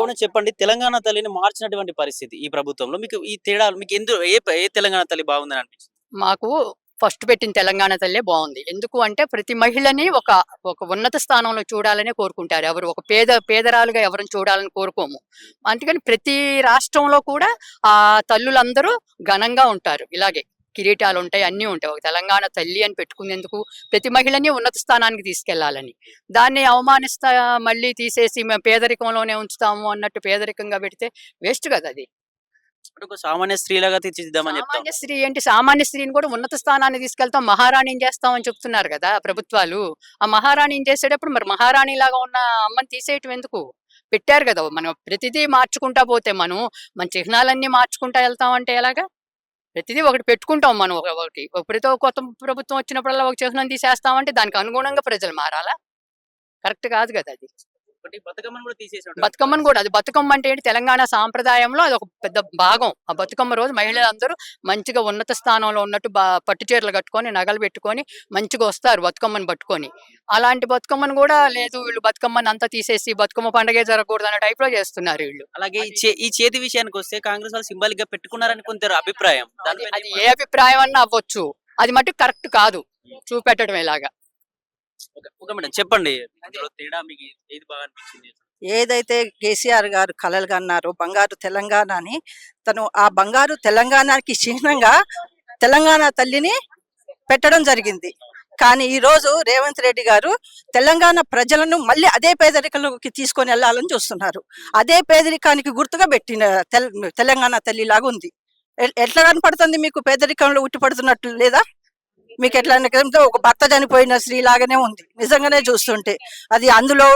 పోనీ చెప్పండి, తెలంగాణ తల్లిని మార్చినటువంటి పరిస్థితి ఈ ప్రభుత్వంలో మీకు ఈ తేడాలు మీకు ఏ తెలంగాణ తల్లి బాగుందని అనిపించింది? మాకు ఫస్ట్ పెట్టిన తెలంగాణ తల్లే బాగుంది. ఎందుకు అంటే ప్రతి మహిళని ఒక ఒక ఉన్నత స్థానంలో చూడాలనే కోరుకుంటారు. ఎవరు ఒక పేదరాలుగా ఎవరిని చూడాలని కోరుకోము. అందుకని ప్రతి రాష్ట్రంలో కూడా ఆ తల్లులందరూ ఘనంగా ఉంటారు. ఇలాగే కిరీటాలు ఉంటాయి, అన్నీ ఉంటాయి. ఒక తెలంగాణ తల్లి అని పెట్టుకునేందుకు ప్రతి మహిళని ఉన్నత స్థానానికి తీసుకెళ్లాలని. దాన్ని అవమానిస్తా మళ్ళీ తీసేసి మేము పేదరికంలోనే ఉంచుతాము అన్నట్టు పేదరికంగా పెడితే వేస్ట్ కదా అది. అంటే ఒక సామాన్య స్త్రీలాగా తీర్చిదిద్దామని చెప్తాం. సామాన్య స్త్రీ ఏంటి, సామాన్య స్త్రీని కూడా ఉన్నత స్థానాన్ని తీసుకెళ్తాం, మహారాణిని చేస్తామని చెప్తున్నారు కదా ప్రభుత్వాలు. ఆ మహారాణిని చేసేటప్పుడు మరి మహారాణి లాగా ఉన్న అమ్మని తీసేయటం ఎందుకు? పెట్టారు కదా. మనం ప్రతిదీ మార్చుకుంటా పోతే మన చిహ్నాలన్నీ మార్చుకుంటా వెళ్తామంటే ఎలాగా? ప్రతిదీ ఒకటి పెట్టుకుంటాం మనం. ఒకటి ప్రతి కొత్త ప్రభుత్వం వచ్చినప్పుడల్లా ఒక చిహ్నం తీసేస్తామంటే దానికి అనుగుణంగా ప్రజలు మారాలా? కరెక్ట్ కాదు కదా అది. ఒకటి బతుకమ్మను కూడా తీసేసాడు. బతుకమ్మను కూడా, అది బతుకమ్మ అంటే ఏంటి, తెలంగాణ సాంప్రదాయంలో అది ఒక పెద్ద భాగం. ఆ బతుకమ్మ రోజు మహిళలందరూ మంచిగా ఉన్నత స్థానంలో ఉన్నట్టు పట్టు చీరలు కట్టుకొని నగలు పెట్టుకొని మంచిగా వస్తారు బతుకమ్మను పట్టుకొని. అలాంటి బతుకమ్మను కూడా లేదు, వీళ్ళు బతుకమ్మని అంతా తీసేసి బతుకమ్మ పండుగే జరగకూడదు అనే టైప్ లో చేస్తున్నారు వీళ్ళు. అలాగే ఈ చేతి విషయానికి వస్తే కాంగ్రెస్ వాళ్ళు సింబాలిక్ గా పెట్టుకున్నారని కొందరు అభిప్రాయం. అది ఏ అభిప్రాయం అన్నా అవ్వచ్చు, అది మట్టుకు కరెక్ట్ కాదు చూపెట్టడం ఇలాగా. ఓకే మేడం, చెప్పండి, ఇందులో తేడా మీకు ఏది బాగా అనిపించింది? ఏదైతే కేసీఆర్ గారు కలలుగా అన్నారో బంగారు తెలంగాణ అని, తను ఆ బంగారు తెలంగాణకి చిహ్నంగా తెలంగాణ తల్లిని పెట్టడం జరిగింది. కానీ ఈ రోజు రేవంత్ రెడ్డి గారు తెలంగాణ ప్రజలను మళ్ళీ అదే పేదరికంలోకి తీసుకొని వెళ్ళాలని చూస్తున్నారు. అదే పేదరికానికి గుర్తుగా పెట్టిన తెలంగాణ తల్లి లాగా ఉంది. ఎట్లా కనపడుతుంది మీకు? పేదరికంలో ఉట్టిపడుతున్నట్లు లేదా మీకు? ఎట్లా ఒక భర్త చనిపోయిన స్త్రీ లాగానే ఉంది నిజంగానే చూస్తుంటే. అది అందులో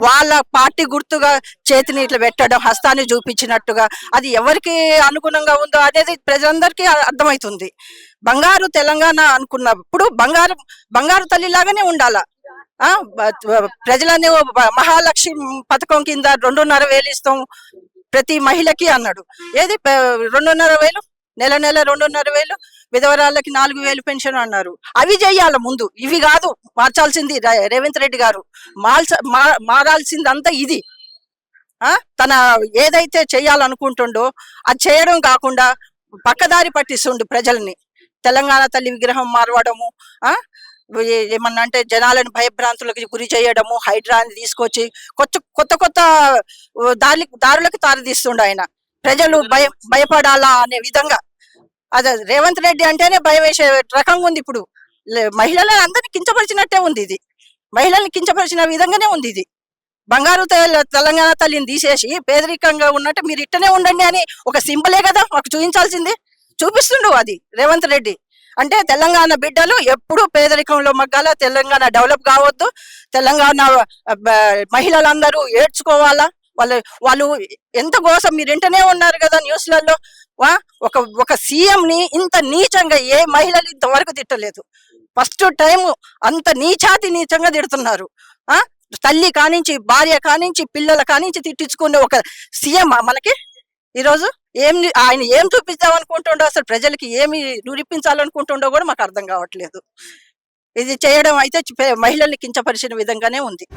వాళ్ళ పార్టీ గుర్తుగా చేతిని ఇట్లా పెట్టడం, హస్తాన్ని చూపించినట్టుగా, అది ఎవరికి అనుగుణంగా ఉందో అనేది ప్రజలందరికీ అర్థమవుతుంది. బంగారు తెలంగాణ అనుకున్నప్పుడు బంగారు తల్లి లాగానే ఉండాలా. ప్రజలని మహాలక్ష్మి పథకం కింద 2,500 ఇస్తాం ప్రతి మహిళకి అన్నాడు. ఏది 2,500? నెల 2,500, విధవరాళ్ళకి 4,000 పెన్షన్ అన్నారు. అవి చెయ్యాల ముందు, ఇవి కాదు మార్చాల్సింది రేవంత్ రెడ్డి గారు. మారాల్సిందంతా ఇది. తన ఏదైతే చేయాలనుకుంటుండో అది చేయడం కాకుండా పక్కదారి పట్టిస్తుండు ప్రజల్ని. తెలంగాణ తల్లి విగ్రహం మారవడము, ఏమన్నా అంటే జనాలను భయభ్రాంతులకు గురి చేయడము, హైడ్రాని తీసుకొచ్చి కొత్త దారులకు తారదీస్తుండు ఆయన. ప్రజలు భయపడాలా అనే విధంగా. అదే రేవంత్ రెడ్డి అంటేనే భయం వేసే రకంగా ఉంది. ఇప్పుడు మహిళలను అందరినీ కించపరిచినట్టే ఉంది ఇది. మహిళల్ని కించపరిచిన విధంగానే ఉంది ఇది. బంగారు తెలంగాణ తల్లిని తీసేసి పేదరికంగా ఉన్నట్టు మీరు ఇట్టనే ఉండండి అని ఒక సింబలే కదా మాకు చూపించాల్సింది. చూపిస్తుండు అది రేవంత్ రెడ్డి. అంటే తెలంగాణ బిడ్డలు ఎప్పుడూ పేదరికంలో మగ్గాల, తెలంగాణ డెవలప్ కావద్దు, తెలంగాణ మహిళలందరూ ఏడ్చుకోవాలా. వాళ్ళు ఎంత కోసం మీరు వింటనే ఉన్నారు కదా న్యూస్లలో. ఒక సీఎం ని ఇంత నీచంగా ఏ మహిళలు ఇంతవరకు తిట్టలేదు. ఫస్ట్ టైం అంత నీచంగా తిడుతున్నారు. తల్లి కానించి, భార్య కానించి, పిల్లల కానించి తిట్టించుకునే ఒక సీఎం మనకి ఈరోజు ఆయన ఏం చూపిద్దాం అనుకుంటుండో, అసలు ప్రజలకి ఏమి నిరూపించాలనుకుంటుండో కూడా మాకు అర్థం కావట్లేదు. ఇది చేయడం అయితే మహిళల్ని కించపరిచిన విధంగానే ఉంది.